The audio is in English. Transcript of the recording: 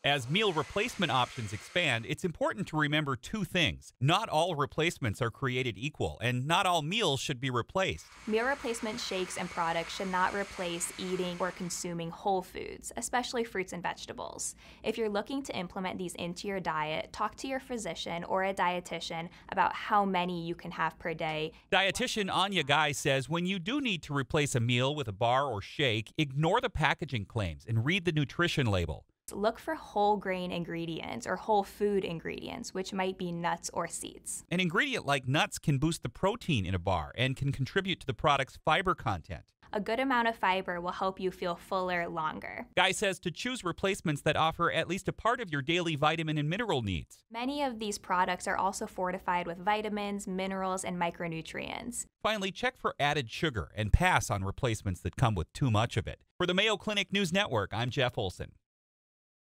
As meal replacement options expand, it's important to remember two things. Not all replacements are created equal, and not all meals should be replaced. Meal replacement shakes and products should not replace eating or consuming whole foods, especially fruits and vegetables. If you're looking to implement these into your diet, talk to your physician or a dietitian about how many you can have per day. Dietitian Anya Guy says when you do need to replace a meal with a bar or shake, ignore the packaging claims and read the nutrition label. Look for whole grain ingredients or whole food ingredients, which might be nuts or seeds. An ingredient like nuts can boost the protein in a bar and can contribute to the product's fiber content. A good amount of fiber will help you feel fuller longer. Guy says to choose replacements that offer at least a part of your daily vitamin and mineral needs. Many of these products are also fortified with vitamins, minerals, and micronutrients. Finally, check for added sugar and pass on replacements that come with too much of it. For the Mayo Clinic News Network, I'm Jeff Olson.